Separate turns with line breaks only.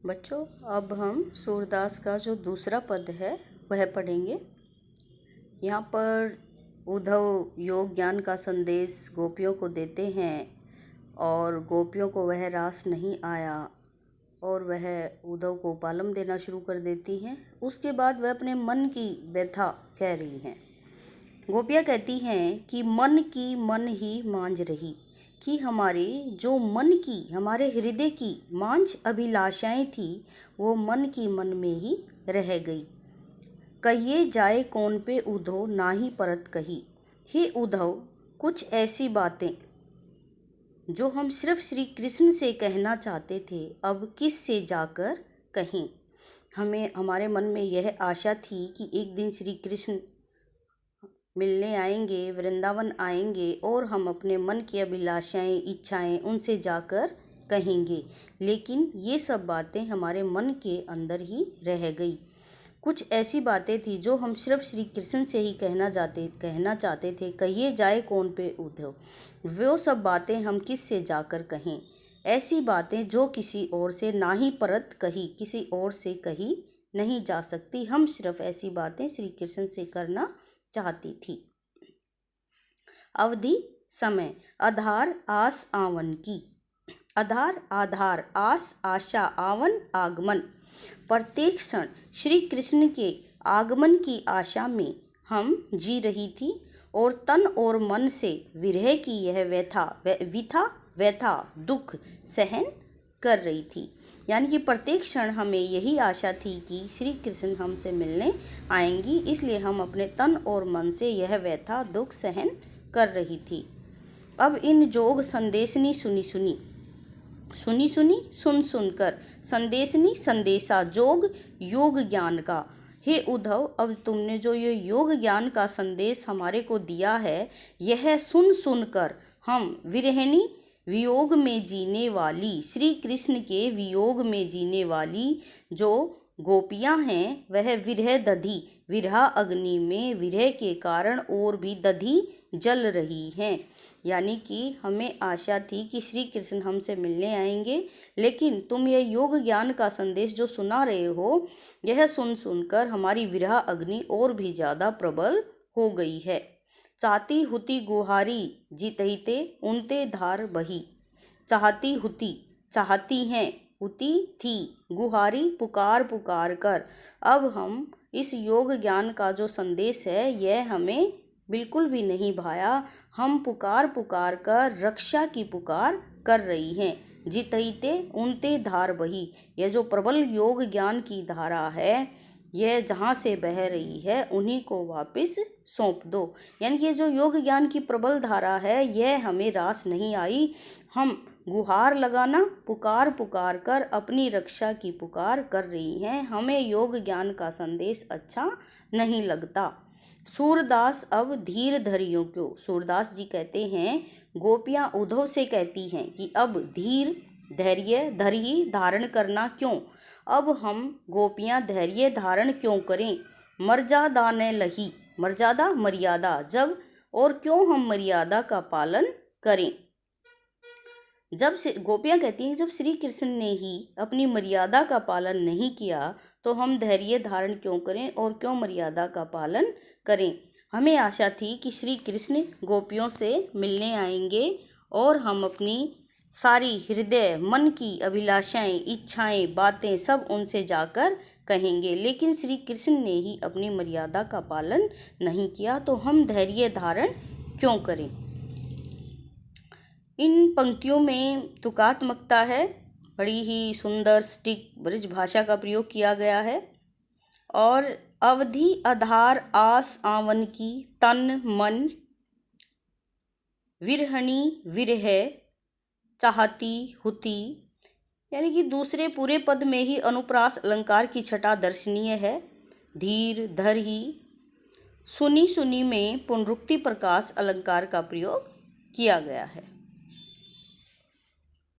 बच्चों, अब हम सूरदास का जो दूसरा पद है वह पढ़ेंगे। यहाँ पर उद्धव योग ज्ञान का संदेश गोपियों को देते हैं और गोपियों को वह रास नहीं आया और वह उद्धव को पालम देना शुरू कर देती हैं। उसके बाद वह अपने मन की व्यथा कह रही हैं। गोपियाँ कहती हैं कि मन की मन ही मांझ रही, कि हमारे जो मन की, हमारे हृदय की मांझ अभिलाषाएं थी वो मन की मन में ही रह गई। कहिए जाए कौन पे उद्धव नाही परत कही। हे उद्धव, कुछ ऐसी बातें जो हम सिर्फ श्री कृष्ण से कहना चाहते थे अब किस से जाकर कहें। हमारे मन में यह आशा थी कि एक दिन श्री कृष्ण मिलने आएंगे, वृंदावन आएंगे और हम अपने मन की अभिलाषाएं, इच्छाएं उनसे जाकर कहेंगे, लेकिन ये सब बातें हमारे मन के अंदर ही रह गई। कुछ ऐसी बातें थी जो हम सिर्फ श्री कृष्ण से ही कहना चाहते थे। कहिए जाए कौन पे उद्धव, वो सब बातें हम किस से जाकर कहें। ऐसी बातें जो किसी और से ना ही परत कही, किसी और से कही नहीं जा सकती। हम सिर्फ ऐसी बातें श्री कृष्ण से करना चाहती थी। अवधि समय आधार आस आवन की। आधार आस आशा आवन आगमन। प्रत्येक क्षण श्री कृष्ण के आगमन की आशा में हम जी रही थी और तन और मन से विरह की यह व्यथा दुख सहन कर रही थी। यानी कि प्रत्येक क्षण हमें यही आशा थी कि श्री कृष्ण हमसे मिलने आएंगी, इसलिए हम अपने तन और मन से यह व्यथा दुख सहन कर रही थी। अब इन जोग संदेशनी सुन सुनकर, संदेशनी संदेशा, जोग योग ज्ञान का। हे उद्धव, अब तुमने जो ये योग ज्ञान का संदेश हमारे को दिया है, यह सुन सुनकर हम विरहिणी वियोग में जीने वाली, श्री कृष्ण के वियोग में जीने वाली जो गोपियां हैं वह विरह दधी, विरह अग्नि में विरह के कारण और भी दधी जल रही हैं। यानी कि हमें आशा थी कि श्री कृष्ण हमसे मिलने आएंगे, लेकिन तुम यह योग ज्ञान का संदेश जो सुना रहे हो, यह सुन सुनकर हमारी विरह अग्नि और भी ज़्यादा प्रबल हो गई है। चाहती हुती गुहारी जीतहिते उनते धार बही। चाहती हुती, चाहती हैं, हुती थी, गुहारी पुकार पुकार कर। अब हम इस योग ज्ञान का जो संदेश है यह हमें बिल्कुल भी नहीं भाया। हम पुकार पुकार कर रक्षा की पुकार कर रही हैं। जितहिते उनते धार बही, यह जो प्रबल योग ज्ञान की धारा है यह जहाँ से बह रही है उन्हीं को वापस सौंप दो। यानी कि ये जो योग ज्ञान की प्रबल धारा है यह हमें रास नहीं आई। हम गुहार लगाना, पुकार पुकार कर अपनी रक्षा की पुकार कर रही हैं। हमें योग ज्ञान का संदेश अच्छा नहीं लगता। सूरदास अब धीर धरियो क्यों। सूरदास जी कहते हैं, गोपियाँ उद्धव से कहती हैं कि अब धीर धैर्य धरी धारण करना क्यों। अब हम गोपियाँ धैर्य धारण क्यों करें। मर्यादा न लही, मर्यादा मर्यादा जब, और क्यों हम मर्यादा का पालन करें। जब गोपियाँ कहती हैं जब श्री कृष्ण ने ही अपनी मर्यादा का पालन नहीं किया तो हम धैर्य धारण क्यों करें और क्यों मर्यादा का पालन करें। हमें आशा थी कि श्री कृष्ण गोपियों से मिलने आएंगे और हम अपनी सारी हृदय मन की अभिलाषाएं, इच्छाएं, बातें सब उनसे जाकर कहेंगे, लेकिन श्री कृष्ण ने ही अपनी मर्यादा का पालन नहीं किया तो हम धैर्य धारण क्यों करें। इन पंक्तियों में तुकात्मकता है, बड़ी ही सुंदर सटीक ब्रज भाषा का प्रयोग किया गया है। और अवधि आधार आस आवन की, तन मन विरहणी विरह चाहती हुती। यानी कि दूसरे पूरे पद में ही अनुप्रास अलंकार की छटा दर्शनीय है। धीर धर ही, सुनी में पुनरुक्ति प्रकाश अलंकार का प्रयोग किया गया है।